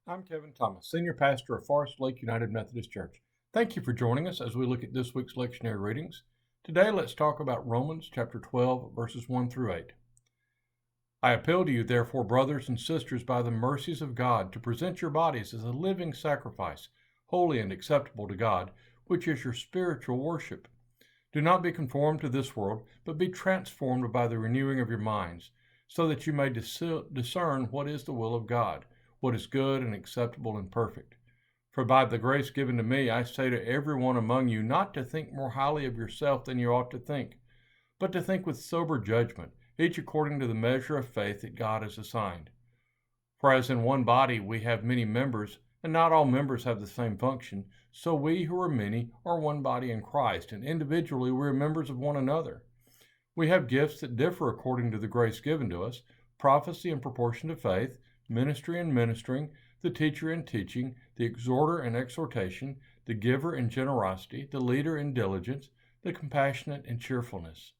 I'm Kevin Thomas, Senior Pastor of Forest Lake United Methodist Church. Thank you for joining us as we look at this week's lectionary readings. Today, let's talk about Romans chapter 12, verses 1 through 8. I appeal to you, therefore, brothers and sisters, by the mercies of God, to present your bodies as a living sacrifice, holy and acceptable to God, which is your spiritual worship. Do not be conformed to this world, but be transformed by the renewing of your minds, so that you may discern what is the will of God, what is good and acceptable and perfect. For by the grace given to me, I say to every one among you not to think more highly of yourself than you ought to think, but to think with sober judgment, each according to the measure of faith that God has assigned. For as in one body we have many members, and not all members have the same function, so we who are many are one body in Christ, and individually we are members of one another. We have gifts that differ according to the grace given to us: prophecy in proportion to faith, ministry and ministering, the teacher in teaching, the exhorter in exhortation, the giver in generosity, the leader in diligence, the compassionate in cheerfulness.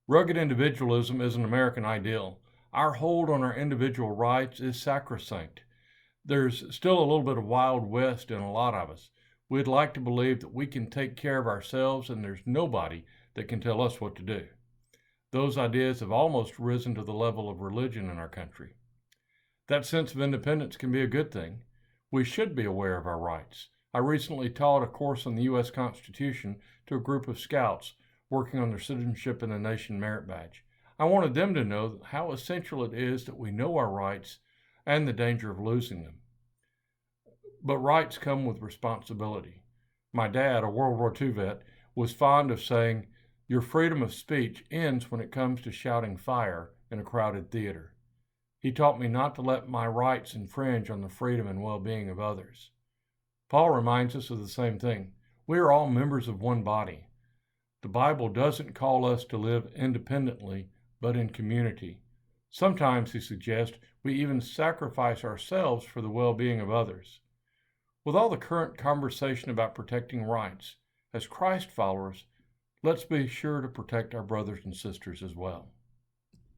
Rugged individualism is an American ideal. Our hold on our individual rights is sacrosanct. There's still a little bit of Wild West in a lot of us. We'd like to believe that we can take care of ourselves and there's nobody that can tell us what to do. Those ideas have almost risen to the level of religion in our country. That sense of independence can be a good thing. We should be aware of our rights. I recently taught a course on the U.S. Constitution to a group of scouts working on their Citizenship in the Nation Merit Badge. I wanted them to know how essential it is that we know our rights and the danger of losing them. But rights come with responsibility. My dad, a World War II vet, was fond of saying, "Your freedom of speech ends when it comes to shouting fire in a crowded theater." He taught me not to let my rights infringe on the freedom and well-being of others. Paul reminds us of the same thing. We are all members of one body. The Bible doesn't call us to live independently, but in community. Sometimes, he suggests, we even sacrifice ourselves for the well-being of others. With all the current conversation about protecting rights, as Christ followers, let's be sure to protect our brothers and sisters as well.